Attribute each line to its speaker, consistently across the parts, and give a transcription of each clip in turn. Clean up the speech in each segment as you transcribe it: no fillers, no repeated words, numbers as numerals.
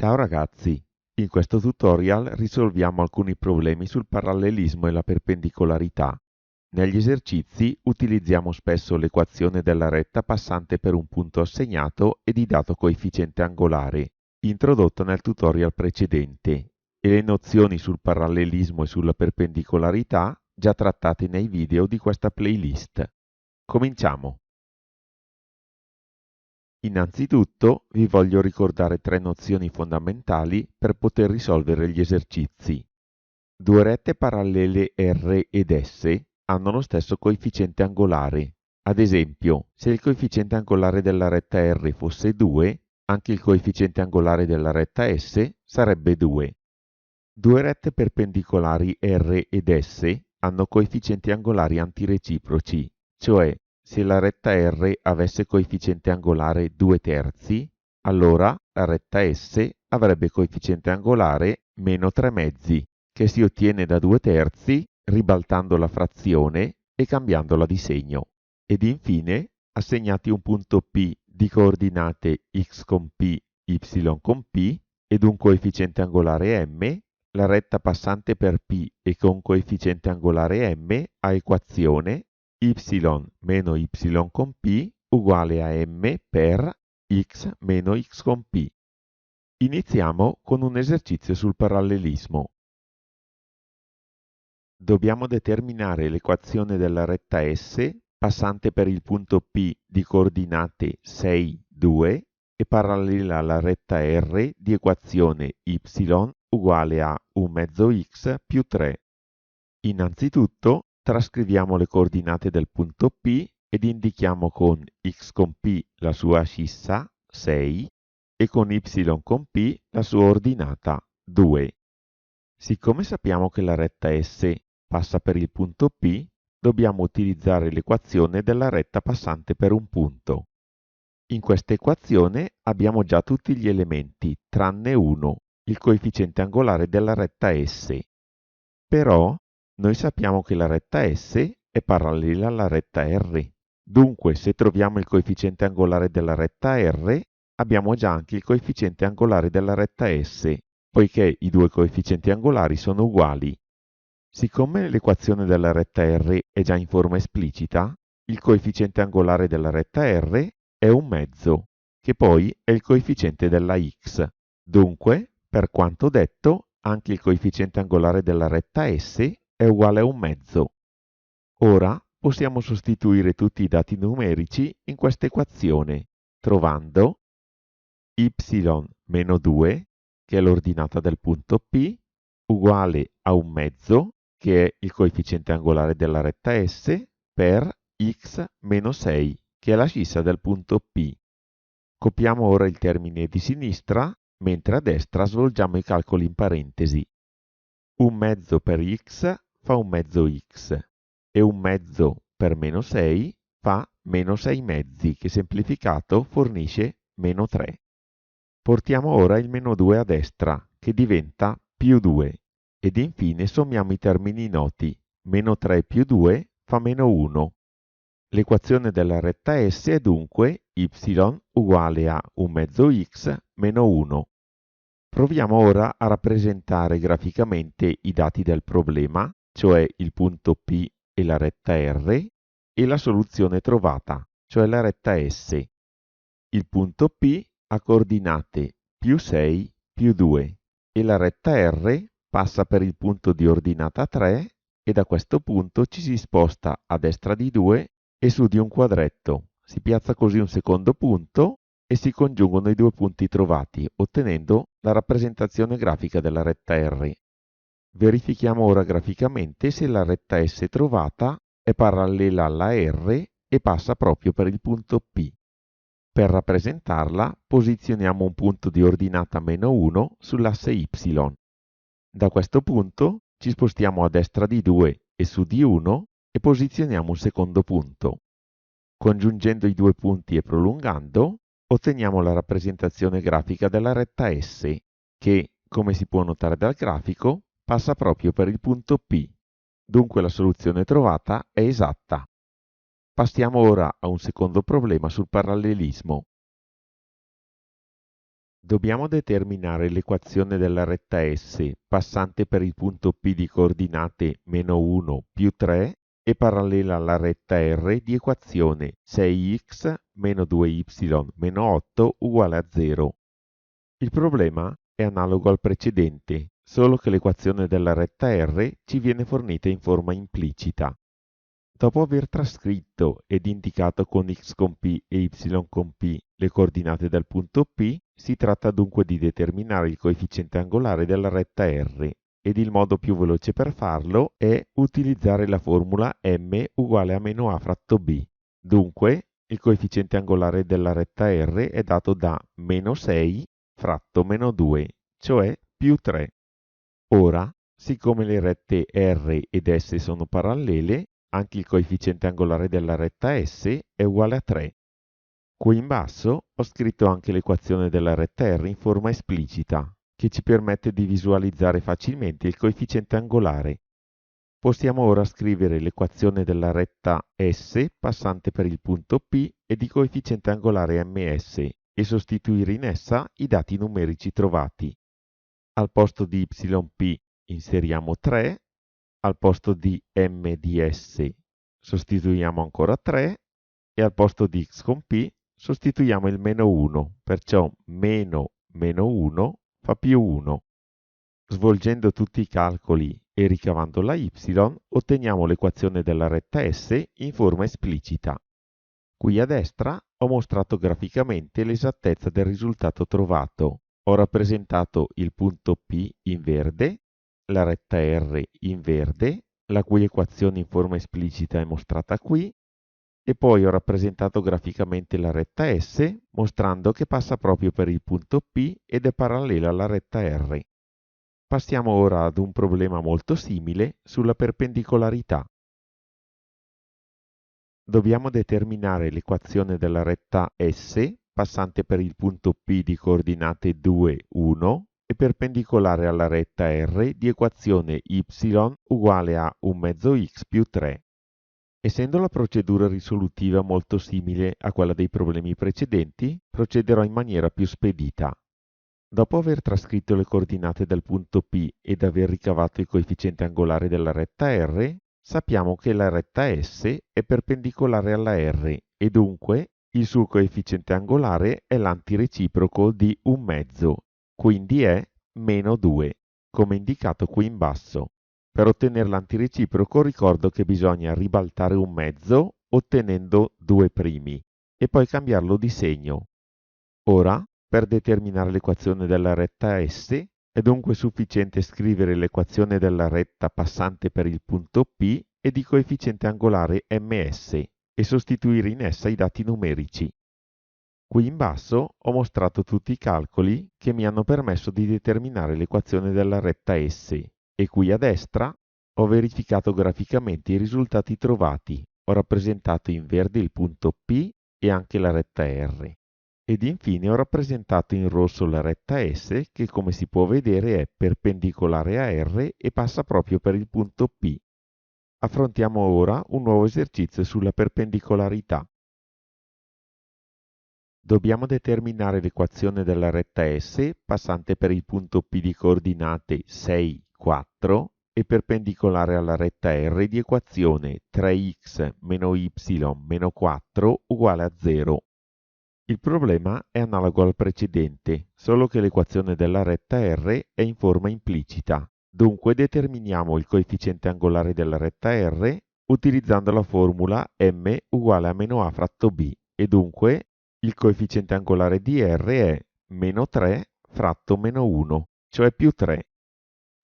Speaker 1: Ciao ragazzi, in questo tutorial risolviamo alcuni problemi sul parallelismo e la perpendicolarità. Negli esercizi utilizziamo spesso l'equazione della retta passante per un punto assegnato e di dato coefficiente angolare, introdotto nel tutorial precedente, e le nozioni sul parallelismo e sulla perpendicolarità già trattate nei video di questa playlist. Cominciamo! Innanzitutto vi voglio ricordare tre nozioni fondamentali per poter risolvere gli esercizi. Due rette parallele R ed S hanno lo stesso coefficiente angolare. Ad esempio, se il coefficiente angolare della retta R fosse 2, anche il coefficiente angolare della retta S sarebbe 2. Due rette perpendicolari R ed S hanno coefficienti angolari antireciproci, cioè se la retta R avesse coefficiente angolare 2 terzi, allora la retta S avrebbe coefficiente angolare meno 3 mezzi, che si ottiene da 2 terzi ribaltando la frazione e cambiandola di segno. Ed infine, assegnati un punto P di coordinate x con P, y con P ed un coefficiente angolare m, la retta passante per P e con coefficiente angolare m ha equazione y meno y con P uguale a m per x meno x con P. Iniziamo con un esercizio sul parallelismo. Dobbiamo determinare l'equazione della retta S passante per il punto P di coordinate 6, 2 e parallela alla retta R di equazione y uguale a 1 mezzo x più 3. Innanzitutto trascriviamo le coordinate del punto P ed indichiamo con x con P la sua ascissa, 6, e con y con P la sua ordinata, 2. Siccome sappiamo che la retta S passa per il punto P, dobbiamo utilizzare l'equazione della retta passante per un punto. In questa equazione abbiamo già tutti gli elementi, tranne uno, il coefficiente angolare della retta S. Però noi sappiamo che la retta S è parallela alla retta R. Dunque, se troviamo il coefficiente angolare della retta R, abbiamo già anche il coefficiente angolare della retta S, poiché i due coefficienti angolari sono uguali. Siccome l'equazione della retta R è già in forma esplicita, il coefficiente angolare della retta R è 1 mezzo, che poi è il coefficiente della x. Dunque, per quanto detto, anche il coefficiente angolare della retta S è uguale a 1 mezzo. Ora possiamo sostituire tutti i dati numerici in questa equazione, trovando y meno 2, che è l'ordinata del punto P, uguale a 1 mezzo, che è il coefficiente angolare della retta S, per x meno 6, che è l'ascissa del punto P. Copiamo ora il termine di sinistra, mentre a destra svolgiamo i calcoli in parentesi. 1 mezzo per x fa 1 mezzo x e 1 mezzo per meno 6 fa meno 6 mezzi, che semplificato fornisce meno 3. Portiamo ora il meno 2 a destra, che diventa più 2, ed infine sommiamo i termini noti. Meno 3 più 2 fa meno 1. L'equazione della retta S è dunque y uguale a 1 mezzo x meno 1. Proviamo ora a rappresentare graficamente i dati del problema, cioè il punto P e la retta R, e la soluzione trovata, cioè la retta S. Il punto P ha coordinate più 6 più 2 e la retta R passa per il punto di ordinata 3 e da questo punto ci si sposta a destra di 2 e su di un quadretto. Si piazza così un secondo punto e si congiungono i due punti trovati, ottenendo la rappresentazione grafica della retta R. Verifichiamo ora graficamente se la retta S trovata è parallela alla R e passa proprio per il punto P. Per rappresentarla, posizioniamo un punto di ordinata meno 1 sull'asse Y. Da questo punto ci spostiamo a destra di 2 e su di 1 e posizioniamo un secondo punto. Congiungendo i due punti e prolungando, otteniamo la rappresentazione grafica della retta S, che, come si può notare dal grafico, passa proprio per il punto P. Dunque la soluzione trovata è esatta. Passiamo ora a un secondo problema sul parallelismo. Dobbiamo determinare l'equazione della retta S passante per il punto P di coordinate meno 1 più 3 e parallela alla retta R di equazione 6x meno 2y meno 8 uguale a 0. Il problema è analogo al precedente, solo che l'equazione della retta R ci viene fornita in forma implicita. Dopo aver trascritto ed indicato con x con p e y con p le coordinate del punto P, si tratta dunque di determinare il coefficiente angolare della retta R ed il modo più veloce per farlo è utilizzare la formula m uguale a meno a fratto b. Dunque, il coefficiente angolare della retta R è dato da meno 6 fratto meno 2, cioè più 3. Ora, siccome le rette R ed S sono parallele, anche il coefficiente angolare della retta S è uguale a 3. Qui in basso ho scritto anche l'equazione della retta R in forma esplicita, che ci permette di visualizzare facilmente il coefficiente angolare. Possiamo ora scrivere l'equazione della retta S passante per il punto P e di coefficiente angolare ms e sostituire in essa i dati numerici trovati. Al posto di yp inseriamo 3, al posto di m di S sostituiamo ancora 3 e al posto di x con p sostituiamo il meno 1, perciò meno 1 fa più 1. Svolgendo tutti i calcoli e ricavando la y, otteniamo l'equazione della retta S in forma esplicita. Qui a destra ho mostrato graficamente l'esattezza del risultato trovato. Ho rappresentato il punto P in verde, la retta R in verde, la cui equazione in forma esplicita è mostrata qui, e poi ho rappresentato graficamente la retta S, mostrando che passa proprio per il punto P ed è parallela alla retta R. Passiamo ora ad un problema molto simile sulla perpendicolarità. Dobbiamo determinare l'equazione della retta S passante per il punto P di coordinate 2, 1 e perpendicolare alla retta R di equazione y uguale a 1 mezzo x più 3. Essendo la procedura risolutiva molto simile a quella dei problemi precedenti, procederò in maniera più spedita. Dopo aver trascritto le coordinate del punto P ed aver ricavato il coefficiente angolare della retta R, sappiamo che la retta S è perpendicolare alla R e dunque il suo coefficiente angolare è l'antireciproco di 1 mezzo, quindi è meno 2, come indicato qui in basso. Per ottenere l'antireciproco ricordo che bisogna ribaltare 1 mezzo ottenendo 2 primi e poi cambiarlo di segno. Ora, per determinare l'equazione della retta S, è dunque sufficiente scrivere l'equazione della retta passante per il punto P e di coefficiente angolare ms e sostituire in essa i dati numerici. Qui in basso ho mostrato tutti i calcoli che mi hanno permesso di determinare l'equazione della retta S e qui a destra ho verificato graficamente i risultati trovati. Ho rappresentato in verde il punto P e anche la retta R. Ed infine ho rappresentato in rosso la retta S che, come si può vedere, è perpendicolare a R e passa proprio per il punto P. Affrontiamo ora un nuovo esercizio sulla perpendicolarità. Dobbiamo determinare l'equazione della retta S passante per il punto P di coordinate 6, 4 e perpendicolare alla retta R di equazione 3x meno y meno 4 uguale a 0. Il problema è analogo al precedente, solo che l'equazione della retta R è in forma implicita. Dunque determiniamo il coefficiente angolare della retta R utilizzando la formula m uguale a meno a fratto b e dunque il coefficiente angolare di R è meno 3 fratto meno 1, cioè più 3.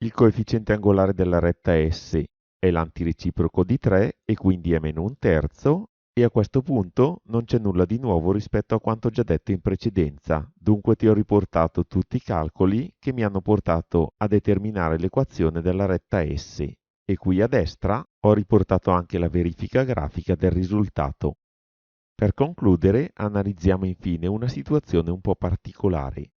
Speaker 1: Il coefficiente angolare della retta S è l'antireciproco di 3 e quindi è meno un terzo. E a questo punto non c'è nulla di nuovo rispetto a quanto già detto in precedenza, dunque ti ho riportato tutti i calcoli che mi hanno portato a determinare l'equazione della retta S e qui a destra ho riportato anche la verifica grafica del risultato. Per concludere, analizziamo infine una situazione un po' particolare.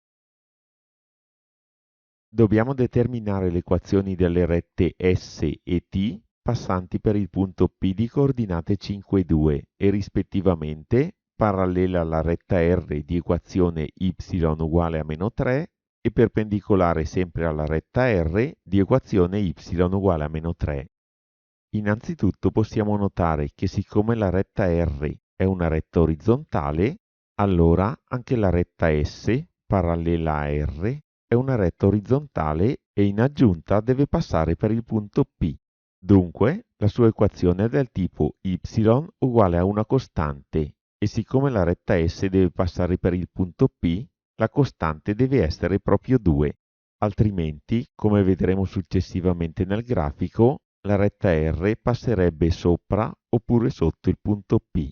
Speaker 1: Dobbiamo determinare le equazioni delle rette S e T passanti per il punto P di coordinate 5, 2 e rispettivamente parallela alla retta R di equazione y uguale a meno 3 e perpendicolare sempre alla retta R di equazione y uguale a meno 3. Innanzitutto possiamo notare che siccome la retta R è una retta orizzontale, allora anche la retta S, parallela a R, è una retta orizzontale e in aggiunta deve passare per il punto P. Dunque, la sua equazione è del tipo y uguale a una costante e siccome la retta S deve passare per il punto P, la costante deve essere proprio 2. Altrimenti, come vedremo successivamente nel grafico, la retta R passerebbe sopra oppure sotto il punto P.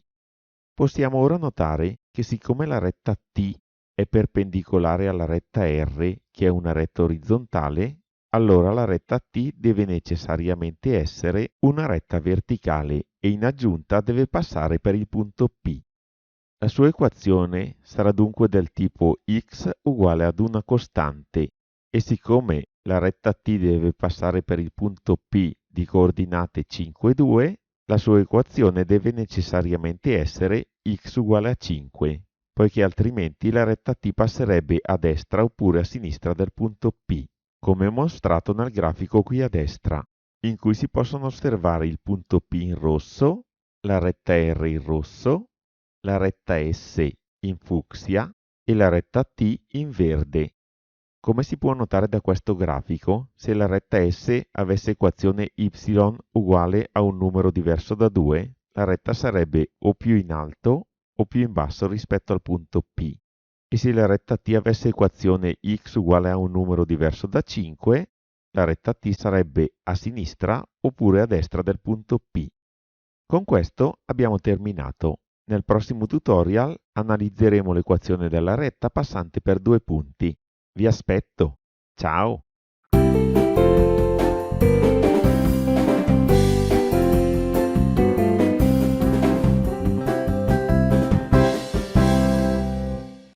Speaker 1: Possiamo ora notare che siccome la retta T è perpendicolare alla retta R, che è una retta orizzontale, allora la retta T deve necessariamente essere una retta verticale e in aggiunta deve passare per il punto P. La sua equazione sarà dunque del tipo x uguale ad una costante e siccome la retta T deve passare per il punto P di coordinate 5, 2, la sua equazione deve necessariamente essere x uguale a 5, poiché altrimenti la retta T passerebbe a destra oppure a sinistra del punto P, come mostrato nel grafico qui a destra, in cui si possono osservare il punto P in rosso, la retta R in rosso, la retta S in fucsia e la retta T in verde. Come si può notare da questo grafico, se la retta S avesse equazione y uguale a un numero diverso da 2, la retta sarebbe o più in alto o più in basso rispetto al punto P. E se la retta T avesse equazione x uguale a un numero diverso da 5, la retta T sarebbe a sinistra oppure a destra del punto P. Con questo abbiamo terminato. Nel prossimo tutorial analizzeremo l'equazione della retta passante per due punti. Vi aspetto. Ciao!